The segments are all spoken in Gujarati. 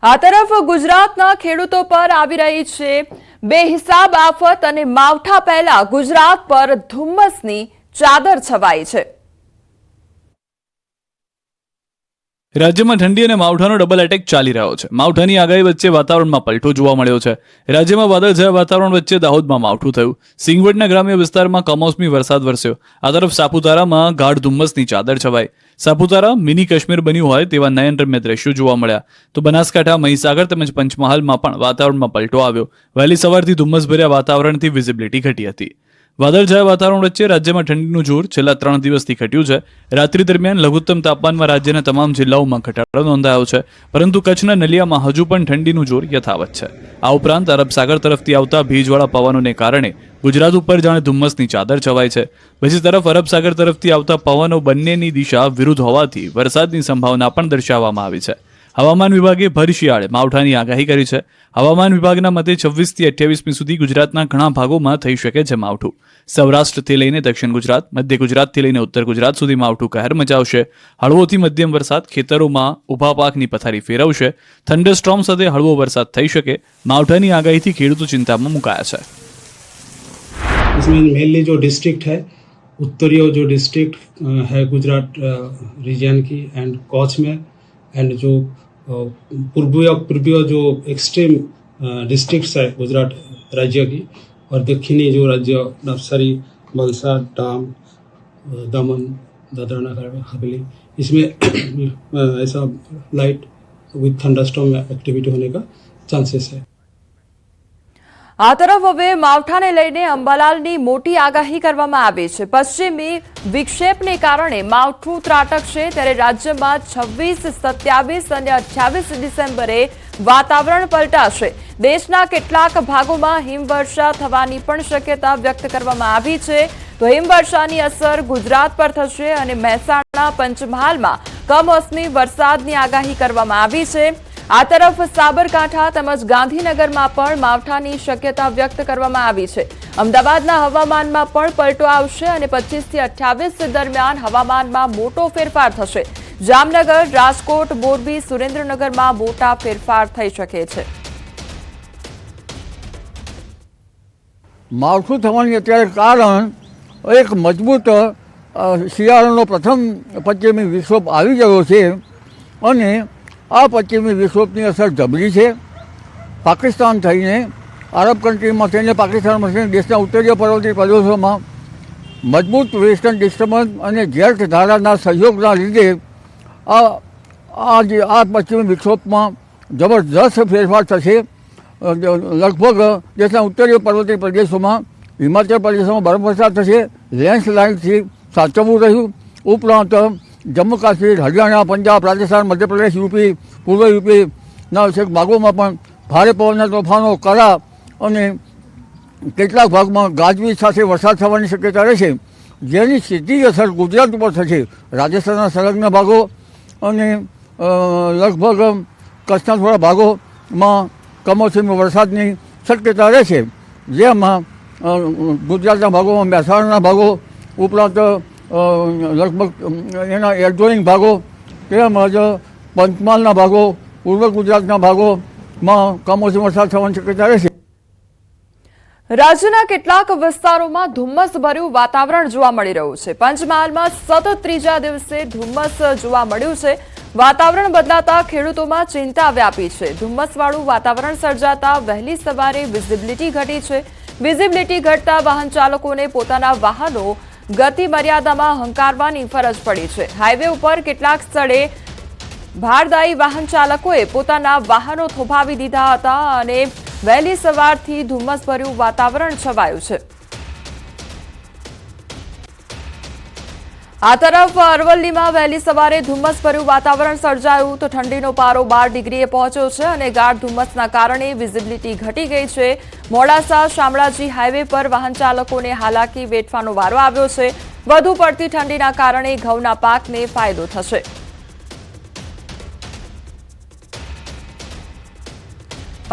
આ તરફ ગુજરાતના ખેડૂતો પર આવી રહી છે બેહિસાબ આફત અને માવઠા પહેલા ગુજરાત પર ધુમ્મસની ચાદર છવાઈ છે। રાજ્યમાં ઠંડી અને માવઠાનો ડબલ એટેક ચાલી રહ્યો છે। માવઠાની આગાહી વચ્ચે વાતાવરણમાં પલટો જોવા મળ્યો છે। રાજ્યમાં વાદળછાયા વાતાવરણ વચ્ચે દાહોદમાં માવઠું થયું। સિંગવડના ગ્રામ્ય વિસ્તારમાં કમોસમી વરસાદ વરસ્યો। આ તરફ સાપુતારામાં ગાઢ ધુમ્મસની ચાદર છવાઈ। સાપુતારા મિની કાશ્મીર બન્યું હોય તેવા નયનરમ્ય દ્રશ્યો જોવા મળ્યા। તો બનાસકાંઠા, મહીસાગર તેમજ પંચમહાલમાં પણ વાતાવરણમાં પલટો આવ્યો। વહેલી સવારથી ધુમ્મસભર્યા વાતાવરણથી વિઝિબિલિટી ઘટી હતી। વાદળછાયા વાતાવરણ વચ્ચે રાજ્યમાં ઠંડીનું જોર છેલ્લા 3 દિવસથી ઘટ્યું છે। રાત્રિ દરમિયાન લઘુત્તમ તાપમાનમાં રાજ્યના તમામ જિલ્લાઓમાં ઘટાડો નોંધાયો છે, પરંતુ કચ્છના નલિયામાં હજુ પણ ઠંડીનું જોર યથાવત છે। આ ઉપરાંત અરબ સાગર તરફથી આવતા ભેજવાળા પવનોને કારણે ગુજરાત ઉપર જાણે ધુમ્મસની ચાદર છવાઈ છે। બીજી તરફ અરબ સાગર તરફથી આવતા પવનો બંનેની દિશા વિરુદ્ધ હોવાથી વરસાદની સંભાવના પણ દર્શાવવામાં આવી છે। હવામાન વિભાગે ભર શિયાળે માવઠાની આગાહી કરી છે। હવામાન વિભાગના મતે 26 થી 28મી સુધી ગુજરાતના ઘણા ભાગોમાં થઈ શકે છે માવઠું। સૌરાષ્ટ્રથી લઈને દક્ષિણ ગુજરાત, મધ્ય ગુજરાતથી લઈને ઉત્તર ગુજરાત સુધી માવઠું કહેર મચાવશે। હળવોથી મધ્યમ વરસાદ ખેતરોમાં ઊભા પાકની પથારી ફેરવશે। થંડરસ્ટોર્મ સાથે હળવો વરસાદ થઈ શકે। માવઠાની આગાહીથી ખેડૂતો ચિંતામાં મુકાયા છે। इसमें मेनली जो डिस्ट्रिक्ट है, उत्तरीय जो डिस्ट्रिक्ट है गुजरात रीजन की एंड कच्छ में, एंड जो पूर्वीय जो एक्सट्रीम डिस्ट्रिक्ट्स है गुजरात राज्य की, और दक्षिणी जो राज्य नवसारी, वलसाड, डांग, दमन, दादरा नगर हवेली, इसमें ऐसा लाइट विथ थंडरस्टॉर्म एक्टिविटी होने का चांसेस है। આ તરફ હવે માવઠાને લઈને અંબાલાલની મોટી આગાહી કરવામાં આવી છે। પશ્ચિમી વિક્ષેપને કારણે માવઠું ત્રાટકશે, ત્યારે રાજ્યમાં 26, 27 અને 28 ડિસેમ્બરે વાતાવરણ પલટાશે। દેશના કેટલાક ભાગોમાં હિમવર્ષા થવાની પણ શક્યતા વ્યક્ત કરવામાં આવી છે। તો હિમવર્ષાની અસર ગુજરાત પર થશે અને મહેસાણા, પંચમહાલમાં કમોસમી વરસાદની આગાહી કરવામાં આવી છે। આ તરફ સાબરકાંઠા તેમજ ગાંધીનગરમાં પણ માવઠાની શક્યતા વ્યક્ત કરવામાં આવી છે। અમદાવાદના હવામાનમાં પણ પલટો આવશે અને 25 થી 28 દરમિયાન હવામાનમાં મોટો ફેરફાર થશે। જામનગર, રાજકોટ, મોરબી, સુરેન્દ્રનગરમાં મોટા ફેરફાર થઈ શકે છે। માવઠું થવાની અત્યારે કારણ એક મજબૂત શિયાળાનો પ્રથમ પશ્ચિમી વિક્ષોભ આવી ગયો છે અને આ પશ્ચિમી વિક્ષોભની અસર જબરી છે। પાકિસ્તાન થઈને અરબ કન્ટ્રીમાં થઈને પાકિસ્તાનમાં થઈને દેશના ઉત્તરીય પર્વતીય પ્રદેશોમાં મજબૂત વેસ્ટર્ન ડિસ્ટર્બન્સ અને જેટ ધારાના સહયોગના લીધે આ પશ્ચિમી વિક્ષોભમાં જબરદસ્ત ફેરફાર થશે। લગભગ દેશના ઉત્તરીય પર્વતીય પ્રદેશોમાં, હિમાચલ પ્રદેશમાં બરફવર્ષા થશે। લેન્ડસ્લાઇડથી સાચવવું રહ્યું। ઉપરાંત જમ્મુ કાશ્મીર, હરિયાણા, પંજાબ, રાજસ્થાન, મધ્યપ્રદેશ, યુપી, પૂર્વ યુપીના છેક ભાગોમાં પણ ભારે પવનના તોફાનો, કરા અને કેટલાક ભાગમાં ગાજવીજ સાથે વરસાદ થવાની શક્યતા રહેશે, જેની સીધી અસર ગુજરાત ઉપર થશે। રાજસ્થાનના સંલગ્ન ભાગો અને લગભગ કચ્છના થોડા ભાગોમાં કમોસમી વરસાદની શક્યતા રહેશે, જેમાં ગુજરાતના ભાગોમાં મહેસાણાના ભાગો ઉપરાંત લગભગ એના એડજોઇનિંગ ભાગો તેમજ પંચમહાલના ભાગો, પૂર્વ ગુજરાતના ભાગોમાં કમોસમી વરસાદ થવાની શક્યતા રહેશે। રાજ્યના કેટલાક વિસ્તારોમાં ધુમ્મસભર્યું વાતાવરણ જોવા મળી રહ્યું છે। પંચમહાલમાં સતત ત્રીજા દિવસે ધુમ્મસ જોવા મળ્યું છે। વાતાવરણ બદલાતા ખેડૂતોમાં ચિંતા વ્યાપી છે। ધુમ્મસવાળું વાતાવરણ સર્જાતા વહેલી સવારે વિઝિબિલિટી ઘટી છે। વિઝિબિલિટી ઘટતા વાહન ચાલકોને પોતાના વાહનો ગતિ મર્યાદામાં હંકારવાની ફરજ પડી છે। હાઈવે ઉપર કેટલાક સ્થળે ભારદાયી વાહન ચાલકોએ પોતાના વાહનો થોભાવી દીધા હતા અને વહેલી સવારથી ધુમ્મસભર્યું વાતાવરણ છવાયું છે। આ તરફ અરવલ્લીમાં વહેલી સવારે ધુમ્મસભર્યું વાતાવરણ સર્જાયું તો ઠંડીનો પારો 12 ડિગ્રીએ પહોંચ્યો છે અને ગાઢ ધુમ્મસના કારણે વિઝિબિલિટી ઘટી ગઈ છે। મોડાસા શામળાજી હાઈવે પર વાહન ચાલકોને હાલાકી વેઠવાનો વારો આવ્યો છે। વધુ પડતી ઠંડીના કારણે ઘઉંના પાકને ફાયદો થશે।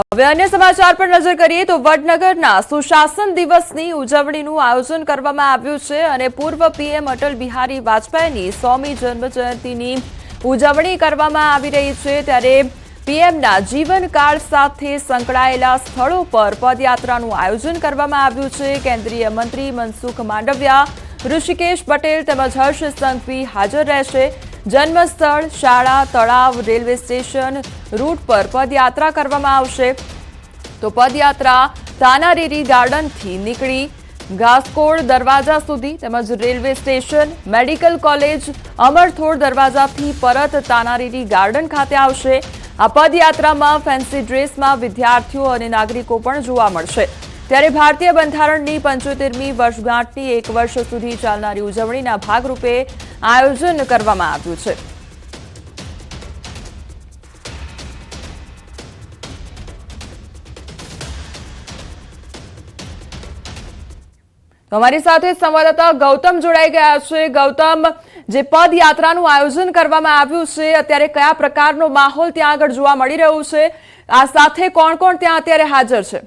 હવે અન્ય સમાચાર પર નજર કરીએ તો વડનગરના સુશાસન દિવસની ઉજવણીનું આયોજન કરવામાં આવ્યું છે અને પૂર્વ પીએમ અટલ બિહારી વાજપેયીની 100મી જન્મ જયંતિની ઉજવણી કરવામાં આવી રહી છે। ત્યારે પીએમના જીવનકાળ સાથે સંકળાયેલા સ્થળો પર પદયાત્રાનું આયોજન કરવામાં આવ્યું છે. કેન્દ્રીય મંત્રી મનસુખ માંડવિયા, ઋષિકેશ પટેલ તેમજ હર્ષ સંઘવી હાજર રહેશે. જન્મસ્થળ, શાળા, તળાવ, રેલવે સ્ટેશન રૂટ પર પદયાત્રા કરવામાં આવશે. તો પદયાત્રા તાનારીરી ગાર્ડનથી નીકળી ઘાસકોડ દરવાજા સુધી તેમજ રેલવે સ્ટેશન, મેડિકલ કોલેજ, અમરથોડ દરવાજાથી પરત તાનારીરી ગાર્ડન ખાતે આવશે. આ પદયાત્રામાં ફેન્સી ડ્રેસમાં વિદ્યાર્થીઓ અને નાગરિકો પણ જોવા મળશે. ત્યારે ભારતીય બંધારણની 75મી વર્ષગાંઠની 1 વર્ષ સુધી ચાલનારી ઉજવણીના ભાગરૂપે આયોજન કરવામાં આવ્યું છે. અમારી સાથે સંવાદદાતા ગૌતમ જોડાઈ ગયા છે. ગૌતમ, જે પદયાત્રાનું આયોજન કરવામાં આવ્યું છે, અત્યારે કયા પ્રકારનો માહોલ ત્યાં આગળ જોવા મળી રહ્યો છે? આ સાથે કોણ કોણ ત્યાં અત્યારે હાજર છે?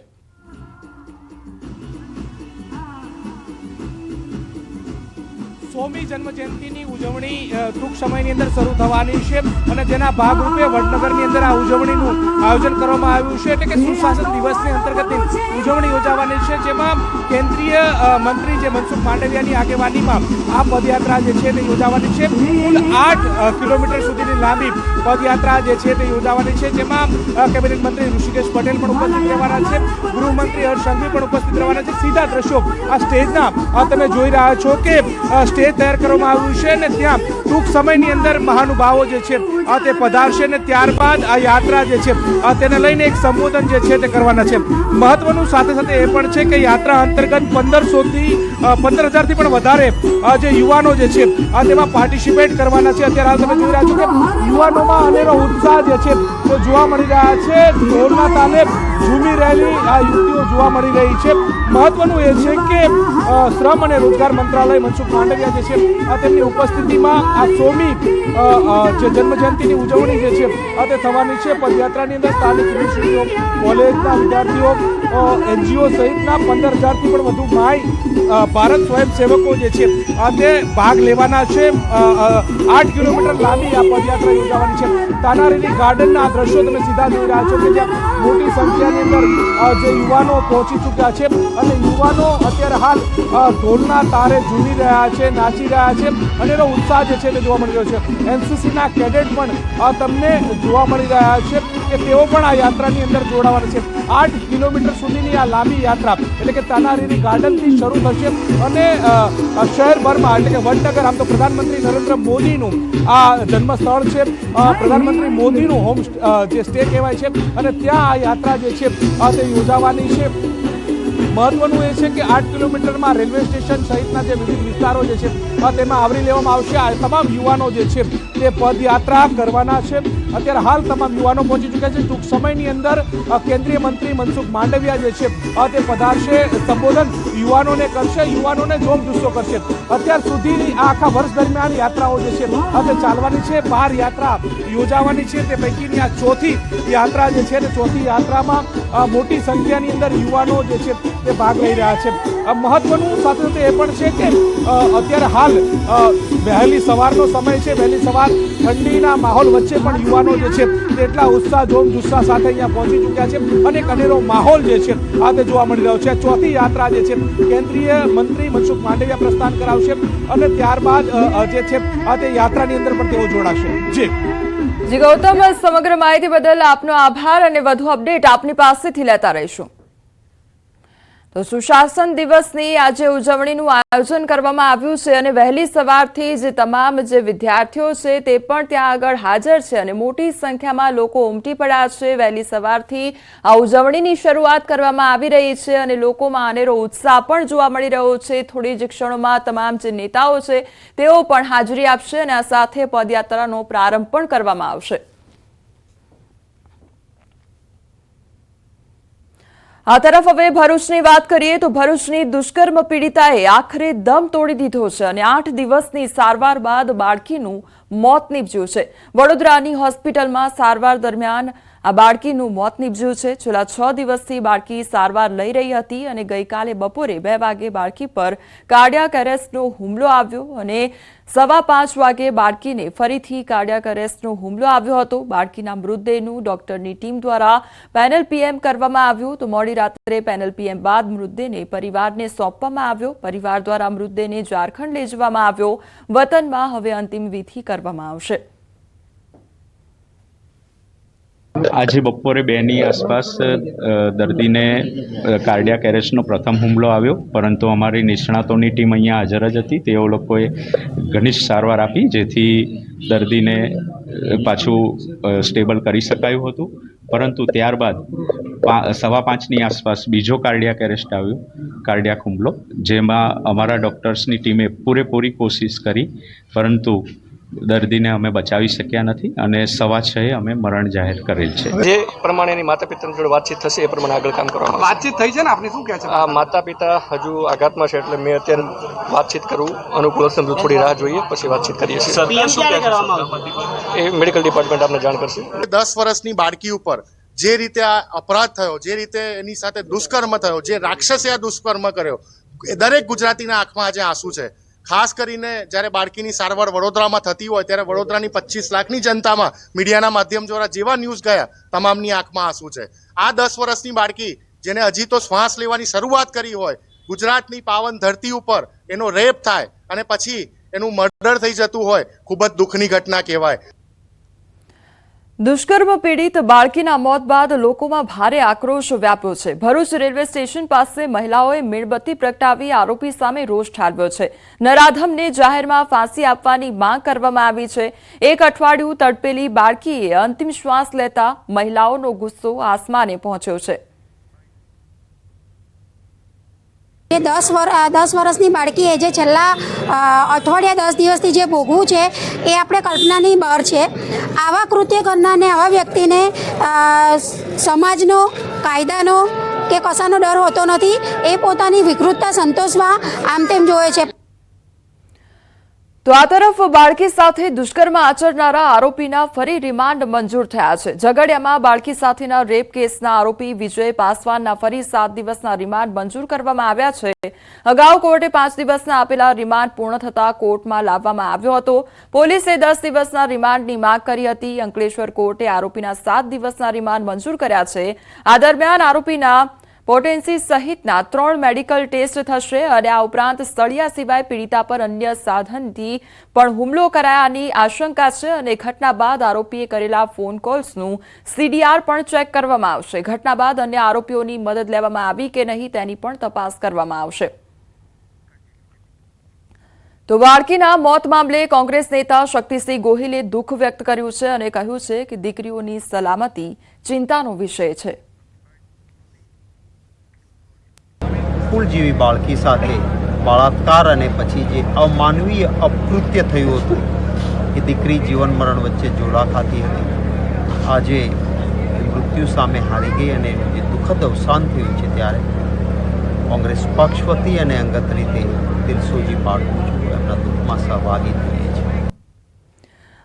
સોમી જન્મ જયંતિની ઉજવણી ટૂંક સમયની અંદર શરૂ થવાની છે અને જેના ભાગરૂપે વડનગરની અંદર આ ઉજવણીનું આયોજન કરવામાં આવ્યું છે. એટલે કે સુશાસન દિવસની અંતર્ગત ઉજવણી યોજાવાની છે, જેમાં કેન્દ્રીય મંત્રી જે મનસુખ માંડવિયાની આગેવાનીમાં આ પદયાત્રા જે છે તે યોજાવાની છે. કુલ 8 કિલોમીટર સુધીની લાંબી પદયાત્રા જે છે તે યોજાવાની છે, જેમાં કેબિનેટ મંત્રી ઋષિકેશ પટેલ પણ ઉપસ્થિત રહેવાના છે, ગૃહમંત્રી હર્ષ સંઘવી પણ ઉપસ્થિત રહેવાના છે. સીધા દ્રશ્યો આ સ્ટેજના તમે જોઈ રહ્યા છો કે સ્ટેજ તૈયાર કરવામાં આવ્યું છે અને ત્યાં ટૂંક સમયની અંદર મહાનુભાવો જે છે તે પધારશે અને ત્યારબાદ આ યાત્રા જે છે તેને લઈને એક સંબોધન જે છે તે કરવાના છે. મહત્વનું સાથે સાથે એ પણ છે કે યાત્રા અંતર્ગત 15,000થી પણ વધારે જે યુવાનો જે છે તેમાં પાર્ટિસિપેટ કરવાના છે. અત્યારે હાલ તમે જોઈ રહ્યા છો કે યુવાનોમાં અનેરો ઉત્સાહ જે છે તે જોવા મળી રહ્યા છે. ઢોલના તાલે ઝૂમી રહેલી આ યુવતીઓ જોવા મળી રહી છે. મહત્વનું એ છે કે શ્રમ અને રોજગાર મંત્રાલય મનસુખ માંડવિયા જે છે તેમની ઉપસ્થિતિમાં આ સોમી જે જન્મજયંતિની ઉજવણી જે છે તે થવાની છે. પદયાત્રાની અંદર સ્થાનિક યુનિવર્સિટીઓ, કોલેજના વિદ્યાર્થીઓ, NGO સહિતના 15,000થી પણ વધુ માય ભારત સ્વયંસેવકો જે છે તે ભાગ લેવાના છે. 8 કિલોમીટર લાંબી આ પદયાત્રા યોજાવાની છે. તાનારીરી ગાર્ડનના આ દ્રશ્યો તમે સીધા જોઈ રહ્યા છો કે જ્યાં મોટી સંખ્યાની અંદર જે યુવાનો પહોંચી ચૂક્યા છે અને યુવાનો અત્યારે હાલ ઢોલના તારે ઝૂમી રહ્યા છે, નાચી રહ્યા છે અને એનો ઉત્સાહ જે છે તે જોવા મળી રહ્યો છે. NCCના કેડેટ પણ તમને જોવા મળી રહ્યા છે કે તેઓ પણ આ યાત્રાની અંદર જોડાવાના છે. 8 કિલોમીટર સુધીની આ લાંબી યાત્રા એટલે કે તાનારીરી ગાર્ડનથી શરૂ થશે અને શહેરભરમાં એટલે કે વડનગર, આમ તો પ્રધાનમંત્રી નરેન્દ્ર મોદીનું આ જન્મસ્થળ છે, પ્રધાનમંત્રી મોદીનું હોમ જે સ્ટે કહેવાય છે અને ત્યાં આ યાત્રા જે છે તે યોજાવાની છે. મહત્વનું એ છે કે 8 કિલોમીટરમાં રેલવે સ્ટેશન સહિતના જે વિવિધ વિસ્તારો જે છે તેમાં આવરી લેવામાં આવશે. આ તમામ યુવાનો જે છે તે પદયાત્રા કરવાના છે. અત્યારે હાલ તમામ યુવાનો પહોંચી ચૂક્યા છે. ટૂંક સમયની અંદર કેન્દ્રીય મંત્રી મનસુખ માંડવિયા જે છે તે પધારશે, સંબોધન યુવાનોને કરશે, યુવાનોને જોમ જુસ્સો કરશે. અત્યાર સુધીની આખા વર્ષ દરમિયાન યાત્રાઓ જે છે તે ચાલવાની છે. 12 યાત્રા યોજાવાની છે, તે પૈકીની આ ચોથી યાત્રા જે છે તે ચોથી યાત્રામાં મોટી સંખ્યાની અંદર યુવાનો જે છે તે ભાગ લઈ રહ્યા છે. મહત્વનું સાથે સાથે એ પણ છે કે અત્યારે હાલ વહેલી સવારનો સમય છે. વહેલી સવાર ઠંડીના માહોલ વચ્ચે પણ યુવાનો જે છે તેટલા ઉત્સાહ જોમ જુસ્સા સાથે અહીંયા પહોંચી ચૂક્યા છે અને એક અનેરો માહોલ જે છે તે જોવા મળી રહ્યો છે. ચોથી યાત્રા જે છે કેન્દ્રીય મંત્રી મનસુખ માંડવિયા પ્રસ્થાન કરાવશે અને ત્યારબાદ જે છે તે યાત્રાની અંદર પણ તેઓ જોડાશે. જી ગૌતમ, સમગ્ર માહિતી બદલ આપનો આભાર અને વધુ અપડેટ આપની પાસેથી લેતા રહીશું. તો સુશાસન દિવસની આજે ઉજવણીનું આયોજન કરવામાં આવ્યું છે અને વહેલી સવારથી જ તમામ જે વિદ્યાર્થીઓ છે તે પણ ત્યાં આગળ હાજર છે અને મોટી સંખ્યામાં લોકો ઉમટી પડ્યા છે. વહેલી સવારથી આ ઉજવણીની શરૂઆત કરવામાં આવી રહી છે અને લોકોમાં અનેરો ઉત્સાહ પણ જોવા મળી રહ્યો છે. થોડી જ ક્ષણોમાં તમામ જે નેતાઓ છે તેઓ પણ હાજરી આપશે અને આ સાથે પદયાત્રાનો પ્રારંભ પણ કરવામાં આવશે. આ તરફ હવે ભરૂચની વાત કરીએ તો ભરૂચની દુષ્કર્મ પીડિતાએ આખરે દમ તોડી દીધો છે અને 8 દિવસની સારવાર બાદ બાળકીનું મોત નીપજ્યું છે. વડોદરાની હોસ્પિટલમાં સારવાર દરમિયાન આ બાળકીનું મોત નીપજ્યું છે। છેલ્લા 6 દિવસથી બાળકી સારવાર લઈ રહી હતી અને ગઈકાલે બપોરે 2 વાગે બાળકી પર કાર્ડિયાક એરેસ્ટનો હુમલો આવ્યો અને 5:15 વાગે બાળકીને ફરીથી કાર્ડિયાક એરેસ્ટનો હુમલો આવ્યો હતો। બાળકીના મૃતદેહનું ડોક્ટરની ટીમ દ્વારા પેનલ પીએમ કરવામાં આવ્યું તો મોડી રાત્રે પેનલ પીએમ બાદ મૃતદેહને પરિવારને સોંપવામાં આવ્યો। પરિવાર દ્વારા મૃતદેહને ઝારખંડ લઈ જવામાં આવ્યો। વતનમાં હવે અંતિમ વિધિ કરવામાં આવશે। આજે બપોરે 2ની આસપાસ દર્દીને કાર્ડિયાક એરેસ્ટનો પ્રથમ હુમલો આવ્યો, પરંતુ અમારી નિષ્ણાતોની ટીમ અહીંયા હાજર જ હતી। તેઓ લોકોએ ઘનિષ્ઠ સારવાર આપી, જેથી દર્દીને પાછું સ્ટેબલ કરી શકાયું હતું। પરંતુ ત્યારબાદ 5:15ની આસપાસ બીજો કાર્ડિયાક એરેસ્ટ આવ્યો, કાર્ડિયાક હુમલો, જેમાં અમારા ડૉક્ટર્સની ટીમે પૂરેપૂરી કોશિશ કરી, પરંતુ દર્દીને અમે બચાવી શક્યા નથી અને 6:15 અમે મરણ જાહેર કરેલ છે। જે પ્રમાણે એની માતા પિતાની જોડે વાતચીત થશે એ પ્રમાણે આગળ કામ કરવામાં આવશે। વાતચીત થઈ છે ને, આપને શું કહે છે? આ માતા પિતા હજુ આઘાતમાં છે, એટલે મેં અત્યારે વાતચીત કરવું અનુકૂળ હશે। થોડી રાહ જોઈએ, પછી વાતચીત કરીએ છીએ। એ મેડિકલ ડિપાર્ટમેન્ટ આપને જાણ કરશે। 10 વર્ષની બાળકી ઉપર જે રીતે આ અપરાધ થયો, જે રીતે એની સાથે દુષ્કર્મ થયો, જે રાક્ષસે આ દુષ્કર્મ કર્યો, એ દરેક ગુજરાતીના આંખમાં આજે આંસુ છે। ખાસ કરીને જ્યારે બાળકીની સારવાર વડોદરામાં થતી હોય ત્યારે વડોદરાની 25 લાખની જનતામાં મીડિયાના માધ્યમ દ્વારા જેવા ન્યૂઝ ગયા, તમામની આંખમાં આંસુ છે। આ 10 વર્ષની બાળકી જેને હજી તો શ્વાસ લેવાની શરૂઆત કરી હોય, ગુજરાતની પાવન ધરતી ઉપર એનો રેપ થાય અને પછી એનું મર્ડર થઈ જતું હોય, ખૂબ જ દુઃખની ઘટના કહેવાય। દુષ્કર્મ પીડિત બાળકીના મોત બાદ લોકોમાં ભારે આક્રોશ વ્યાપ્યો છે। ભરૂચ રેલવે સ્ટેશન પાસે મહિલાઓએ મીણબત્તી પ્રગટાવી આરોપી સામે રોષ ઠાલવ્યો છે। નરાધમને જાહેરમાં ફાંસી આપવાની માંગ કરવામાં આવી છે। 1 અઠવાડિયું તડપેલી બાળકીએ અંતિમ શ્વાસ લેતા મહિલાઓનો ગુસ્સો આસમાને પહોંચ્યો છે। 10 વર્ષની બાળકીએ જે છેલ્લા અઠવાડિયા 10 દિવસથી જે ભોગવું છે એ આપણે કલ્પનાની બહાર છે। આવા કૃત્ય કરનારને, આવા વ્યક્તિને સમાજનો, કાયદાનો કે કશાનો ડર હોતો નથી। એ પોતાની વિકૃતતા સંતોષવા આમ તેમ જોવે છે। તો આ તરફ બાળકી સાથે દુષ્કર્મ આચરનારા આરોપીના ફરી રિમાન્ડ મંજૂર થયા છે। ઝઘડિયામાં બાળકી સાથેના રેપ કેસના આરોપી વિજય પાસવાનના ફરી 7 દિવસના રિમાન્ડ મંજૂર કરવામાં આવ્યા છે। અગાઉ કોર્ટે 5 દિવસના આપેલા રિમાન્ડ પૂર્ણ થતા કોર્ટમાં લાવવામાં આવ્યો હતો। પોલીસે 10 દિવસના રિમાન્ડની માંગ કરી હતી। અંકલેશ્વર કોર્ટે આરોપીના 7 દિવસના રિમાન્ડ મંજૂર કર્યા છે। આ દરમિયાન આરોપીના પોટેન્સી સહિતના 3 મેડિકલ ટેસ્ટ થશે અને આ ઉપરાંત સ્થળિયા સિવાય પીડિતા પર અન્ય સાધનથી પણ હુમલો કરાયાની આશંકા છે અને ઘટના બાદ આરોપીએ કરેલા ફોન કોલ્સનું CDR પણ ચેક કરવામાં આવશે। ઘટના બાદ અન્ય આરોપીઓની મદદ લેવામાં આવી કે નહીં તેની પણ તપાસ કરવામાં આવશે। તો બાળકીના મોત મામલે કોંગ્રેસ નેતા શક્તિસિંહ ગોહિલે દુઃખ વ્યક્ત કર્યું છે અને કહ્યું છે કે દીકરીઓની સલામતી ચિંતાનો વિષય છે। જેવી બાળકી સાથે બળાત્કાર અને પછી જે અમાનવીય અકૃત્ય થયું હતું, એ દીકરી જીવન મરણ વચ્ચે ઝોલા ખાતી હતી। આજે મૃત્યુ સામે હારી ગઈ અને જે દુઃખદ અવસાન થયું છે, ત્યારે કોંગ્રેસ પક્ષ વતી અને અંગત રીતે દિલસોજી પાઠવું છું, એમના દુઃખમાં સહભાગી થઈએ છીએ।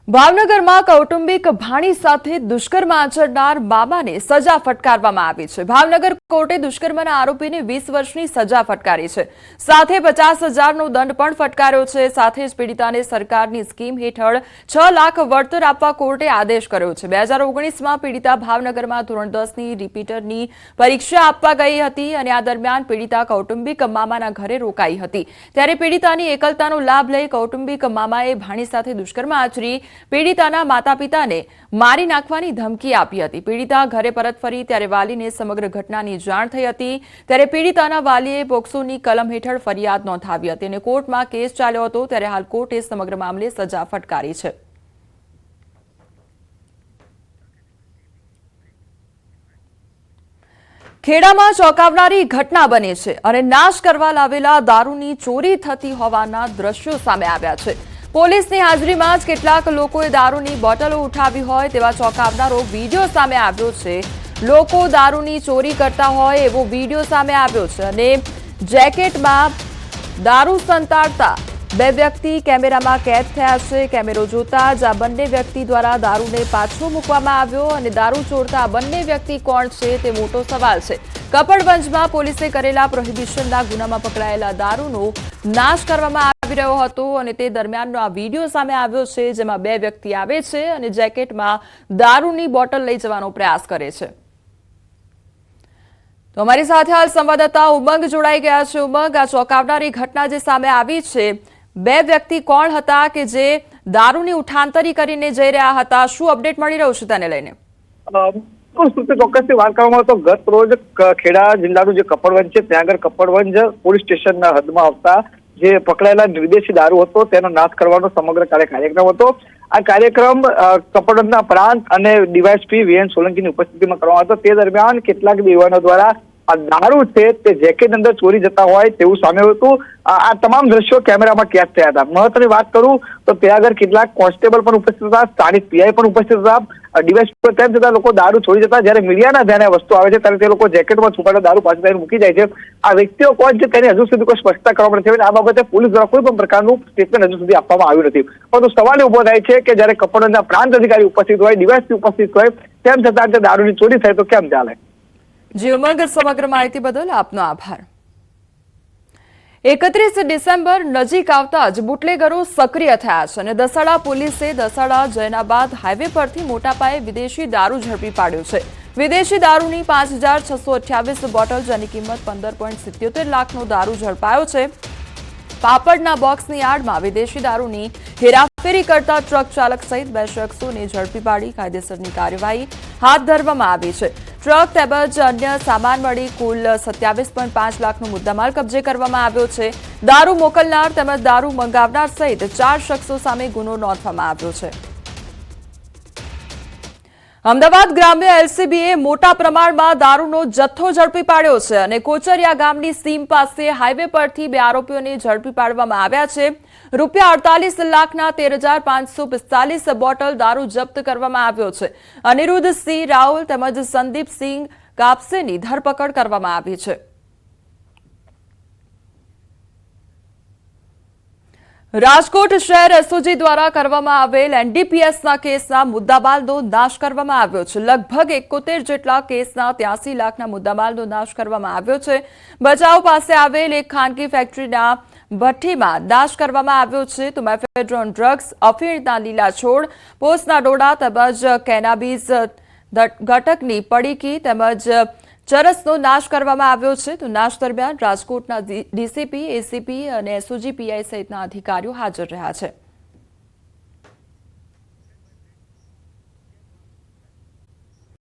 ભાવનગરમાં કૌટુંબિક ભાણી સાથે દુષ્કર્મ આચરનાર મામાને સજા ફટકારવામાં આવી છે। ભાવનગર કોર્ટે દુષ્કર્મના આરોપીને 20 વર્ષની સજા ફટકારી છે, સાથે 50,000નો દંડ પણ ફટકાર્યો છે। સાથે જ પીડિતાને સરકારની સ્કીમ હેઠળ 6 લાખ વળતર આપવા કોર્ટે આદેશ કર્યો છે। 2019માં પીડિતા ભાવનગરમાં ધોરણ 10ની રિપીટરની પરીક્ષા આપવા ગઈ હતી અને આ દરમિયાન પીડિતા કૌટુંબિક મામાના ઘરે રોકાઈ હતી। ત્યારે પીડિતાની એકલતાનો લાભ લઈ કૌટુંબિક મામાએ ભાણી સાથે દુષ્કર્મ આચરી પીડિતાના માતા પિતાને મારી નાખવાની ધમકી આપી હતી। પીડિતા ઘરે પરત ફરી ત્યારે વાલીને સમગ્ર ઘટનાની જાણ થઈ હતી। ત્યારે પીડિતાના વાલીએ પોક્સોની કલમ હેઠળ ફરિયાદ નોંધાવી હતી અને કોર્ટમાં કેસ ચાલ્યો હતો। ત્યારે હાલ કોર્ટે સમગ્ર મામલે સજા ફટકારી છે। ખેડામાં ચોંકાવનારી ઘટના બની છે અને નાશ કરવા લાવેલા દારૂની ચોરી થતી હોવાના દ્રશ્યો સામે આવ્યા છે। પોલીસની હાજરીમાં જ કેટલાક લોકોએ દારૂની બોટલો ઉઠાવી હોય તેવા ચોંકાવનારો વિડીયો સામે આવ્યો છે। લોકો દારૂની ચોરી કરતા હોય એવો વિડીયો સામે આવ્યો છે અને જેકેટમાં દારૂ સંતાડતા બે વ્યક્તિ કેમેરામાં કેદ થયા છે। કેમેરો જોતા જ આ બંને વ્યક્તિ દ્વારા દારૂને પાછો મૂકવામાં આવ્યો અને દારૂ ચોરતા આ બંને વ્યક્તિ કોણ છે તે મોટો સવાલ છે। કપડવંજમાં પોલીસે કરેલા પ્રોહિબિશનના ગુનામાં પકડાયેલા દારૂનો નાશ કરવામાં આવી રહ્યો હતો અને તે દરમિયાનનો આ વિડીયો સામે આવ્યો છે, જેમાં બે વ્યક્તિ આવે છે અને જેકેટમાં દારૂની બોટલ લઈ જવાનો પ્રયાસ કરે છે। તો અમારી સાથે હાલ સંવાદદાતા ઉમંગ જોડાઈ ગયા છે। ઉમંગ, આ ચોંકાવનારી ઘટના જે સામે આવી છે, બે વ્યક્તિ કોણ હતા કે જે દારૂની ઉઠાંતરી કરીને જઈ રહ્યા હતા? શું અપડેટ મળી રહ્યું છે તેને લઈને? ચોક્કસથી વાત કરવામાં તો ગત રોજ ખેડા જિલ્લાનું જે કપડવંજ છે ત્યાં આગળ કપડવંજ પોલીસ સ્ટેશનના હદમાં આવતા જે પકડાયેલા વિદેશી દારૂ હતો તેનો નાશ કરવાનો સમગ્ર કાર્યક્રમ હતો। આ કાર્યક્રમ કપડવંજના પ્રાંત અને ડીવાયએસપી વીએન સોલંકીની ઉપસ્થિતિમાં કરવામાં હતો। તે દરમિયાન કેટલાક યુવાનો દ્વારા આ દારૂ છે તે જેકેટ અંદર ચોરી જતા હોય તેવું સામે હતું। આ તમામ દ્રશ્યો કેમેરામાં કેદ થયા હતા। મહત્વની વાત કરું તો ત્યાં આગળ કેટલાક કોન્સ્ટેબલ પણ ઉપસ્થિત હતા, સ્થાનિક પીઆઈ પણ ઉપસ્થિત હતા। ડીવાયએસપી તેમ છતાં લોકો દારૂ છોડી જતા જ્યારે મીડિયાના ધ્યાને વસ્તુ આવે છે ત્યારે તે લોકો જેકેટમાં છુપાયેલો દારૂ પાછળ લઈને મૂકી જાય છે। આ વ્યક્તિઓ કોણ છે તેની હજુ સુધી કોઈ સ્પષ્ટતા કરવામાં નથી આવી। આ બાબતે પોલીસ દ્વારા કોઈ પણ પ્રકારનું સ્ટેટમેન્ટ હજુ સુધી આપવામાં આવ્યું નથી। પરંતુ સવાલ ઉભો થાય છે કે જ્યારે કપડવંજના પ્રાંત અધિકારી ઉપસ્થિત હોય, ડીવાયએસપી ઉપસ્થિત હોય, તેમ છતાં જે દારૂની ચોરી થાય તો કેમ ચાલે? જી ઉમંગ, સમગ્ર માહિતી બદલ આપનો આભાર। 31 ડિસેમ્બર નજીક આવતા જ બુટલેગરો સક્રિય થયા છે અને દસાડા પોલીસે દસાડા જૈનાબાદ હાઈવે પરથી મોટા પાયે વિદેશી દારૂ ઝડપી પાડ્યો છે। વિદેશી દારૂની 5628 બોટલ, જેની કિંમત 15.77 લાખનો દારૂ ઝડપાયો છે। પાપડના બોક્સની આડમાં વિદેશી દારૂની હેરાફેરી કરતા ટ્રક ચાલક સહિત બે શખ્સોને ઝડપી પાડી કાયદેસરની કાર્યવાહી હાથ ધરવામાં આવી છે। ટ્રક તેમજ અન્ય સામાન મળી કુલ 27.5 લાખનો મુદ્દામાલ કબજે કરવામાં આવ્યો છે। દારૂ મોકલનાર તેમજ દારૂ મંગાવનાર સહિત 4 શખ્સો સામે ગુનો નોંધવામાં આવ્યો છે। અમદાવાદ ગ્રામ્ય એલસીબીએ મોટા પ્રમાણમાં દારૂનો જથ્થો ઝડપી પાડ્યો છે અને કોચરિયા ગામની સીમ પાસે હાઈવે પરથી બે આરોપીઓને ઝડપી પાડવામાં આવ્યા છે। ₹48 લાખના 13,545 બોટલ દારૂ જપ્ત કરવામાં આવ્યો છે। અનિરુદ્ધ સિંહ રાહુલ તેમજ સંદીપસિંહ કાપસેની ધરપકડ કરવામાં આવી છે। રાજકોટ શહેર એસઓજી દ્વારા કરવામાં આવેલ એનડીપીએસના કેસના મુદ્દામાલનો નાશ કરવામાં આવ્યો છે। લગભગ 71 જેટલા કેસના 83 લાખના મુદ્દામાલનો નાશ કરવામાં આવ્યો છે। ભચાઉ પાસે આવેલ એક ખાનગી ફેક્ટરીના ભઠ્ઠીમાં નાશ કરવામાં આવ્યો છે। તો મેફેડ્રોન ડ્રગ્સ, અફીણના લીલા છોડ, પોસના ડોડા તેમજ કેનાબીસ ઘટકની પડીકી તેમજ ચરસનો નાશ કરવામાં આવ્યો છે। તો નાશ દરમિયાન રાજકોટના ડીસીપી, એસીપી અને એસઓજી પીઆઈ સહિતના અધિકારીઓ હાજર રહ્યા છે।